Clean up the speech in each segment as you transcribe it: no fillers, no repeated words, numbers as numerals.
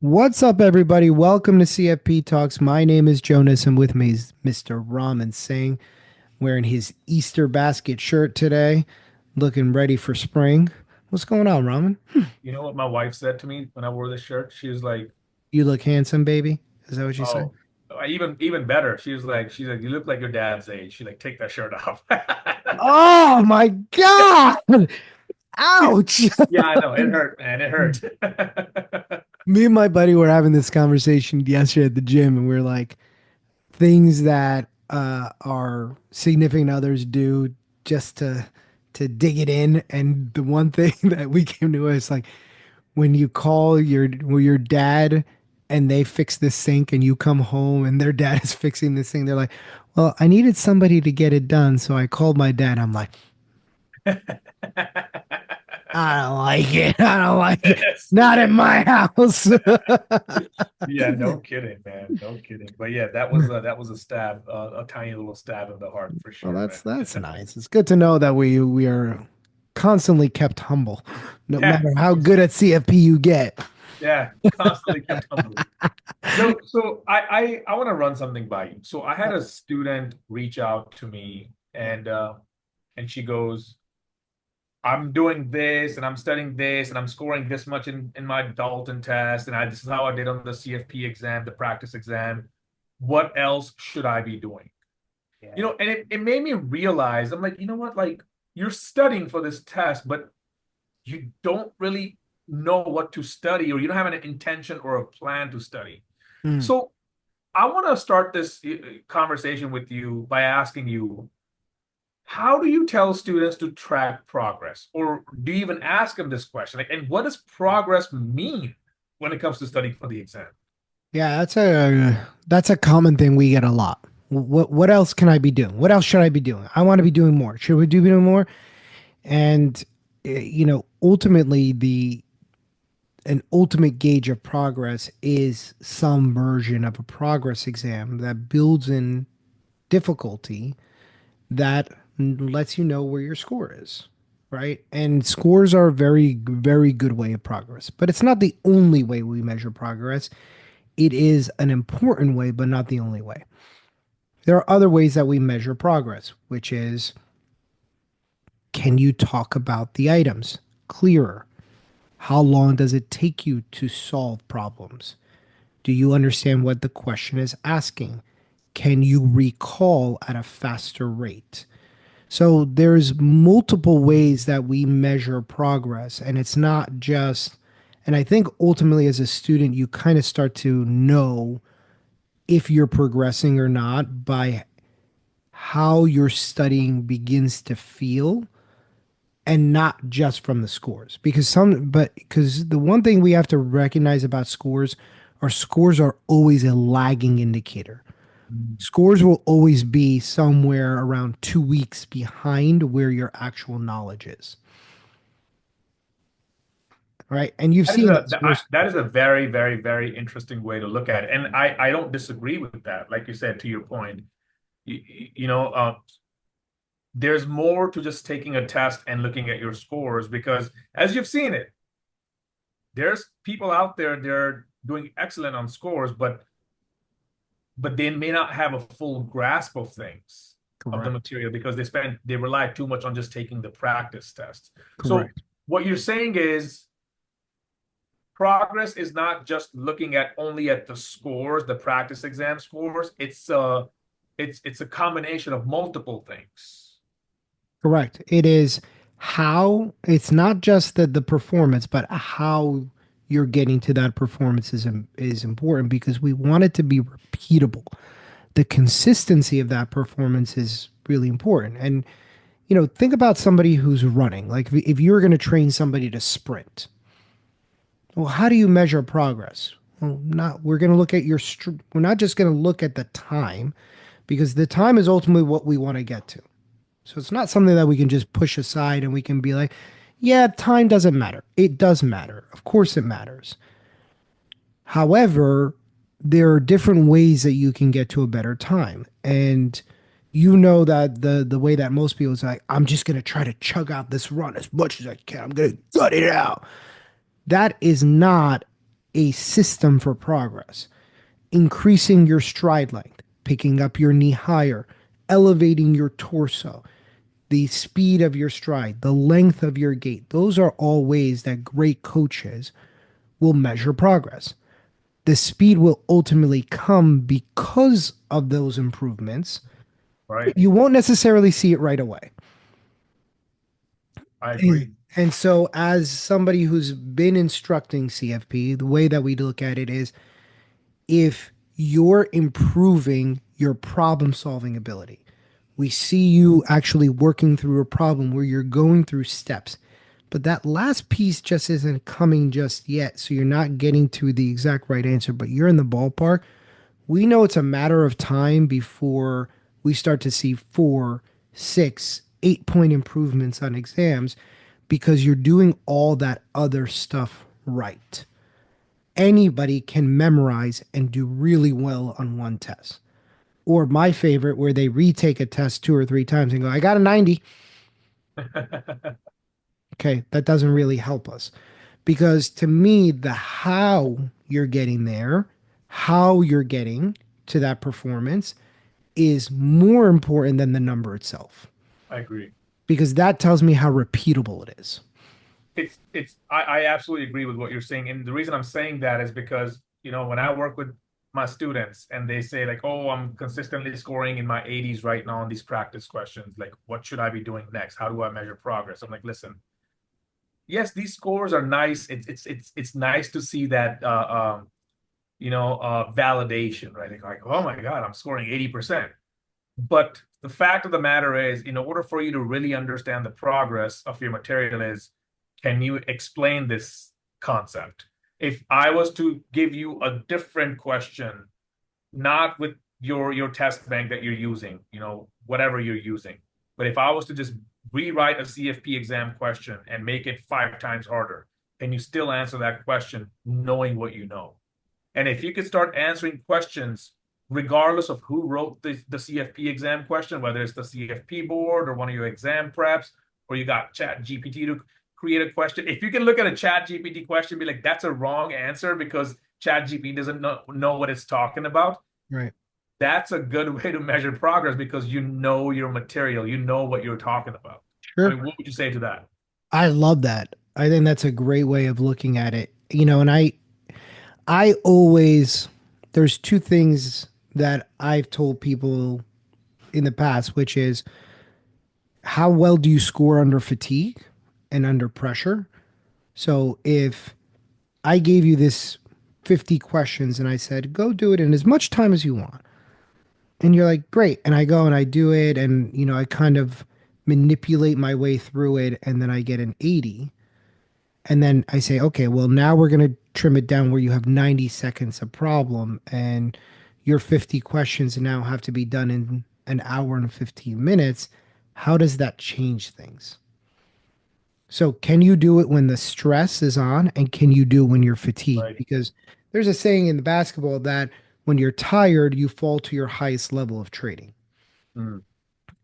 What's up, everybody? Welcome to CFP Talks. My name is Jonas, and with me is Mr. Raman Singh, wearing his Easter basket shirt today, looking ready for spring. What's going on, Raman? You know what my wife said to me when I wore this shirt? She was like, You look handsome, baby. Is that what you said? "Oh, even better." She's like, "You look like your dad's age." She's like, "Take that shirt off." Oh my God! Ouch! Yeah, I know. It hurt, man. It hurt. Me and my buddy were having this conversation yesterday at the gym, and we are like, things that our significant others do just to dig it in. And the one thing that we came to is like when you call your dad and they fix the sink and you come home and their dad is fixing this thing, they're like, well, I needed somebody to get it done, so I called my dad. I'm like, I don't like it. I don't like it. Yes. Not in my house. Yeah, no kidding, man. No kidding. But yeah, that was a stab, a tiny little stab in the heart for Well, sure, that's man. nice. It's good to know that we are constantly kept humble, no Yeah, matter how for good at CFP you get. yeah, constantly kept humble. So I want to run something by you. So I had a student reach out to me and she goes, I'm doing this and I'm studying this and I'm scoring this much in my Dalton test and this is how I did on the CFP exam, the practice exam. What else should I be doing? Yeah. And it made me realize, I'm like, you know what? Like you're studying for this test, but you don't really know what to study or you don't have an intention or a plan to study. Mm. So I want to start this conversation with you by asking you, how do you tell students to track progress? Or do you even ask them this question? Like, and what does progress mean when it comes to studying for the exam? Yeah, that's a common thing we get a lot. What else can I be doing? What else should I be doing? I want to be doing more. Should we do be doing more? And ultimately the an ultimate gauge of progress is some version of a progress exam that builds in difficulty that lets you know where your score is, right? And scores are a very, very good way of progress, but it's not the only way we measure progress. It is an important way, but not the only way. There are other ways that we measure progress, which is, can you talk about the items clearer? How long does it take you to solve problems? Do you understand what the question is asking? Can you recall at a faster rate? So there's multiple ways that we measure progress, and it's not just, and I think ultimately as a student you kind of start to know if you're progressing or not by how your studying begins to feel, and not just from the scores. Because the one thing we have to recognize about scores are scores are always a lagging indicator. Scores will always be somewhere around 2 weeks behind where your actual knowledge is. Right. And you've That is seen a this most. that is a very, very, very interesting way to look at it. And I don't disagree with that. Like you said, to your point, you, you know, there's more to just taking a test and looking at your scores because as you've seen it, there's people out there they're doing excellent on scores, but they may not have a full grasp of things of the Correct. material because they rely too much on just taking the practice test. So Correct. what you're saying is progress is not just looking at only at the scores, the practice exam scores. It's a combination of multiple things. Correct. It is how it's not just the performance, but how you're getting to that performance is important because we want it to be repeatable. The consistency of that performance is really important. And think about somebody who's running. Like if you were going to train somebody to sprint, well, how do you measure progress? Well, not we're going to look at we're not just going to look at the time because the time is ultimately what we want to get to. So it's not something that we can just push aside and we can be like, yeah, time doesn't matter. It does matter. Of course it matters. However, there are different ways that you can get to a better time. And you know that the way that most people is like, I'm just gonna try to chug out this run as much as I can. I'm gonna gut it out. That is not a system for progress, increasing your stride length, picking up your knee higher, elevating your torso, the speed of your stride, the length of your gait. Those are all ways that great coaches will measure progress. The speed will ultimately come because of those improvements. Right. You won't necessarily see it right away. I And agree. and so, as somebody who's been instructing CFP, the way that we look at it is if you're improving your problem solving ability, we see you actually working through a problem where you're going through steps. But that last piece just isn't coming just yet. So you're not getting to the exact right answer, but you're in the ballpark. We know it's a matter of time before we start to see 4, 6, 8 point improvements on exams because you're doing all that other stuff right. Anybody can memorize and do really well on one test. Or my favorite, where they retake a test 2 or 3 times and go, I got a 90. Okay, that doesn't really help us. Because to me, the how you're getting there, how you're getting to that performance is more important than the number itself. I agree. Because that tells me how repeatable it is. I absolutely agree with what you're saying. And the reason I'm saying that is because, when I work with my students and they say like, oh, I'm consistently scoring in my 80s right now on these practice questions, like what should I be doing next? How do I measure progress? I'm like, listen, yes, these scores are nice. It's nice to see that validation, right? Like, oh my God, I'm scoring 80%. But the fact of the matter is, in order for you to really understand the progress of your material is, can you explain this concept? If I was to give you a different question, not with your test bank that you're using, whatever you're using, but if I was to just rewrite a CFP exam question and make it 5 times harder, can you still answer that question knowing what you know? And if you could start answering questions, regardless of who wrote the CFP exam question, whether it's the CFP board or one of your exam preps, or you got Chat GPT to create a question. If you can look at a Chat GPT question, be like, that's a wrong answer because Chat GPT doesn't know what it's talking about. Right. That's a good way to measure progress because you know your material, you know what you're talking about. I Sure. mean, what would you say to that? I love that. I think that's a great way of looking at it. And I always there's two things that I've told people in the past, which is how well do you score under fatigue and under pressure? So if I gave you this 50 questions and I said, go do it in as much time as you want. And you're like, great. And I go and I do it. And, I kind of manipulate my way through it. And then I get an 80. And then I say, okay, well, now we're going to trim it down where you have 90 seconds of problem. And your 50 questions now have to be done in an hour and 15 minutes. How does that change things? So, can you do it when the stress is on? And can you do it when you're fatigued? Right. Because there's a saying in the basketball that when you're tired, you fall to your highest level of trading. Mm,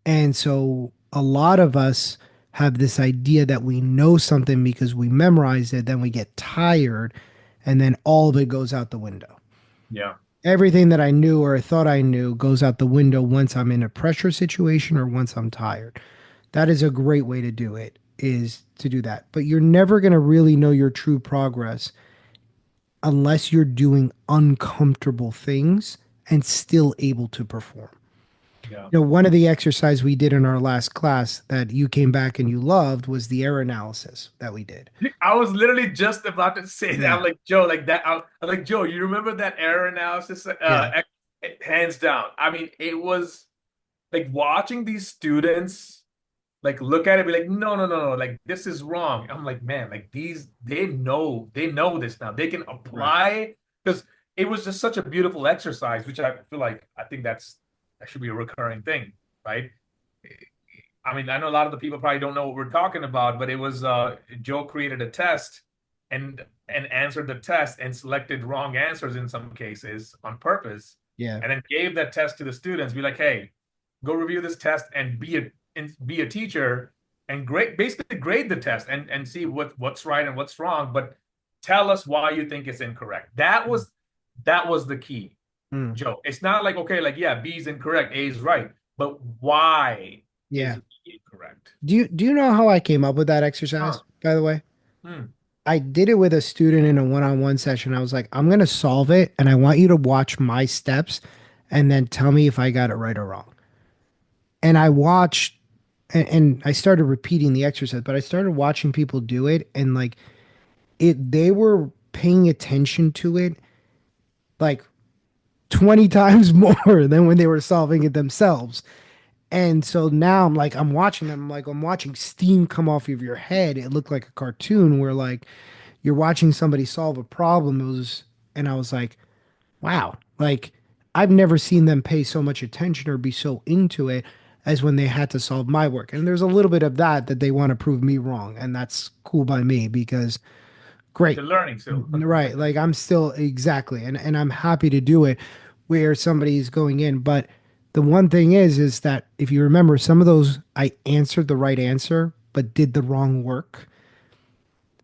And so, a lot of us have this idea that we know something because we memorized it, then we get tired, and then all of it goes out the window. yeah. Everything that I knew or I thought I knew goes out the window once I'm in a pressure situation or once I'm tired. That is a great way to do it, is to do that. But you're never going to really know your true progress unless you're doing uncomfortable things and still able to perform. Yeah. One of the exercise we did in our last class that you came back and you loved was the error analysis that we did. I was literally just about to say that. I'm Yeah. like, Joe, like that. I'm like, Joe, you remember that error analysis? Yeah. Hands down. I mean, it was like watching these students like look at it, be like, no, no, no, no, like this is wrong. I'm like, man, like they know this now. They can Right. apply because it was just such a beautiful exercise, which I feel like I think that should be a recurring thing, right? I mean, I know a lot of the people probably don't know what we're talking about, but it was Joe created a test and answered the test and selected wrong answers in some cases on purpose, Yeah. and then gave that test to the students. Be like, hey, go review this test and be a teacher and basically grade the test and see what's right and what's wrong. But Tell us why you think it's incorrect. That was the key, Mm. Joe. It's not like, okay, like, yeah, B is incorrect, A is right, but why is Yeah. B incorrect? Do you know how I came up with that exercise, Huh. by the way? Hmm. I did it with a student in a one-on-one session. I was like, I'm going to solve it and I want you to watch my steps and then tell me if I got it right or wrong. And I watched and I started repeating the exercise, but I started watching people do it and like they were paying attention to it like 20 times more than when they were solving it themselves. And so now I'm watching them, I'm like, I'm watching steam come off of your head. It looked like a cartoon where like you're watching somebody solve a problem. And I was like, wow, like I've never seen them pay so much attention or be so into it as when they had to solve my work. And there's a little bit of that they want to prove me wrong. And that's cool by me because great. They're learning still. Right. Like I'm still exactly. And I'm happy to do it where somebody's going in. But the one thing is that if you remember some of those, I answered the right answer, but did the wrong work.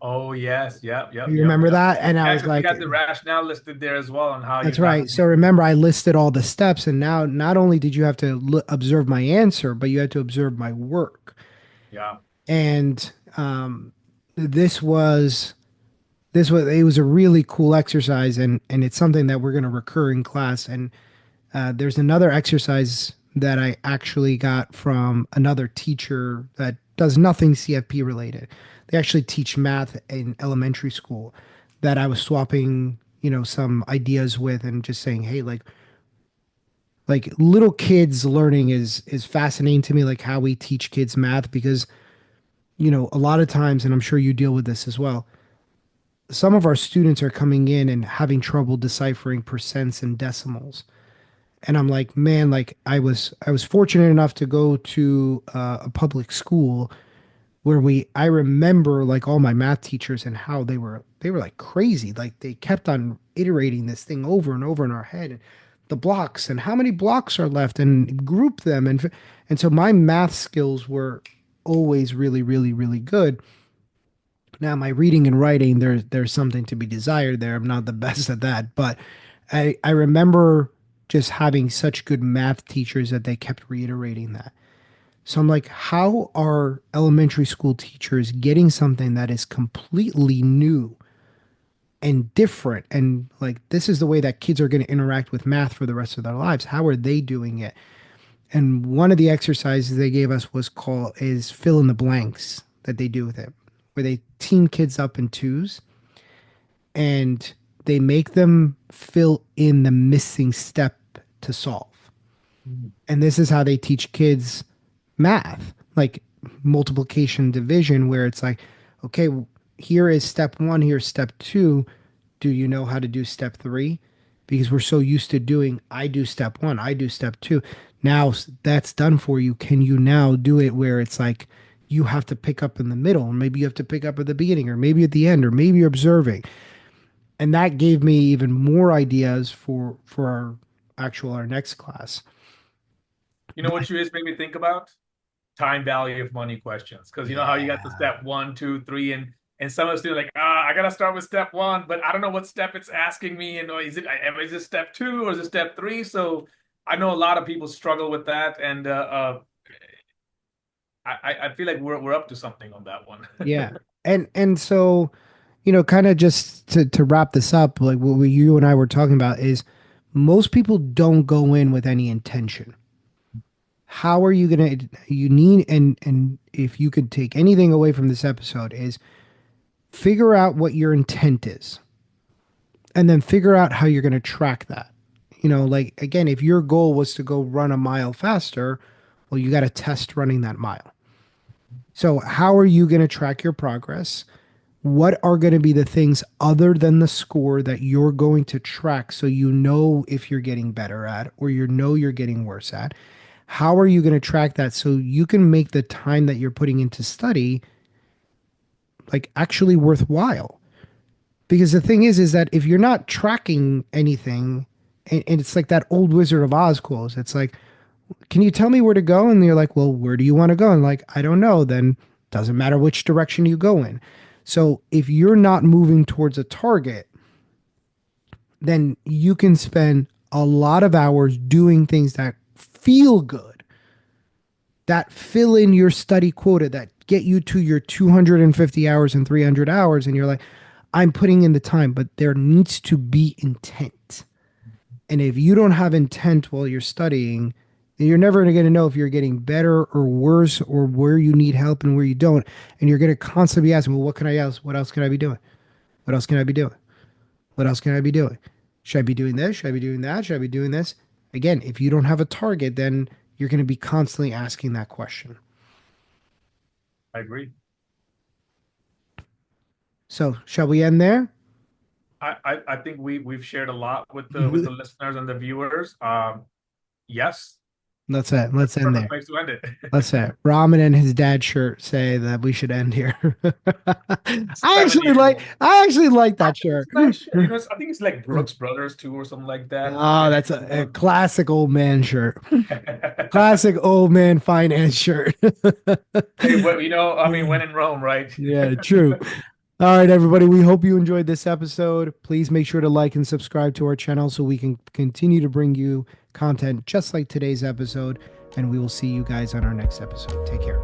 Oh, yes. Yep, yep, You yep, remember yep. that? And I Yeah, was because you like, got the rationale listed there as well on how you that's got right. to So the answer. remember, I listed all the steps, and now not only did you have to observe my answer, but you had to observe my work. Yeah. And this was it was a really cool exercise, and it's something that we're going to recur in class. And there's another exercise that I actually got from another teacher that does nothing CFP related. They actually teach math in elementary school that I was swapping, some ideas with and just saying, hey, like little kids learning is fascinating to me, like how we teach kids math because, a lot of times, and I'm sure you deal with this as well, some of our students are coming in and having trouble deciphering percents and decimals. And I'm like, man, like I was fortunate enough to go to a public school where I remember like all my math teachers and how they were like crazy, like they kept on iterating this thing over and over in our head, and the blocks and how many blocks are left and group them, and so my math skills were always really really really good. Now my reading and writing, there's something to be desired there. I'm not the best at that, but I remember just having such good math teachers that they kept reiterating that. So I'm like, how are elementary school teachers getting something that is completely new and different? And like, this is the way that kids are going to interact with math for the rest of their lives. How are they doing it? And one of the exercises they gave us was called is fill in the blanks that they do with it, where they team kids up in twos and they make them fill in the missing step to solve. Mm. And this is how they teach kids math, like multiplication division, where it's like, okay, here is step one, here's step two. Do you know how to do step three? Because we're so used to doing, I do step one, I do step two. Now that's done for you. Can you now do it where it's like you have to pick up in the middle, and maybe you have to pick up at the beginning, or maybe at the end, or maybe you're observing? And that gave me even more ideas for our next class. You know what you just made me think about? Time value of money questions. Because you know how you got the Yeah. step one, two, three, and some of the students like, I gotta start with step one, but I don't know what step it's asking me, and is it step two or is it step three? So I know a lot of people struggle with that, and I feel like we're up to something on that one. Yeah. And so, kind of just to wrap this up, like what you and I were talking about is most people don't go in with any intention. How are you gonna you need and if you could take anything away from this episode is figure out what your intent is and then figure out how you're gonna track that. Like again, if your goal was to go run a mile faster, well, you got to test running that mile. So how are you gonna track your progress? What are going to be the things other than the score that you're going to track so you know if you're getting better at or you're getting worse at? How are you going to track that so you can make the time that you're putting into study like actually worthwhile? Because the thing is that if you're not tracking anything, and it's like that old Wizard of Oz quote, it's like, can you tell me where to go? And you're like, well, where do you want to go? And like, I don't know. Then doesn't matter which direction you go in. So if you're not moving towards a target, then you can spend a lot of hours doing things that feel good, that fill in your study quota, that get you to your 250 hours and 300 hours. And you're like, I'm putting in the time, but there needs to be intent. And if you don't have intent while you're studying, then you're never going to know if you're getting better or worse or where you need help and where you don't. And you're going to constantly be asking, well, what can I else? What else can I be doing? What else can I be doing? What else can I be doing? Should I be doing this? Should I be doing that? Should I be doing this? Again, if you don't have a target, then you're going to be constantly asking that question. I agree. So, shall we end there? I think we've shared a lot with the listeners and the viewers. Yes, Let's end. that's Let's the end perfect there. place to end it. Let's say Raman and his dad shirt say that we should end here. 70 years old. I actually like that It's shirt. nice shirt. You know, I think it's like Brooks Brothers too, or something like that. Oh, that's a classic old man shirt. Classic old man finance shirt. Hey, what I mean, when in Rome, right? Yeah, true. All right, everybody. We hope you enjoyed this episode. Please make sure to like and subscribe to our channel so we can continue to bring you content just like today's episode. And we will see you guys on our next episode. Take care.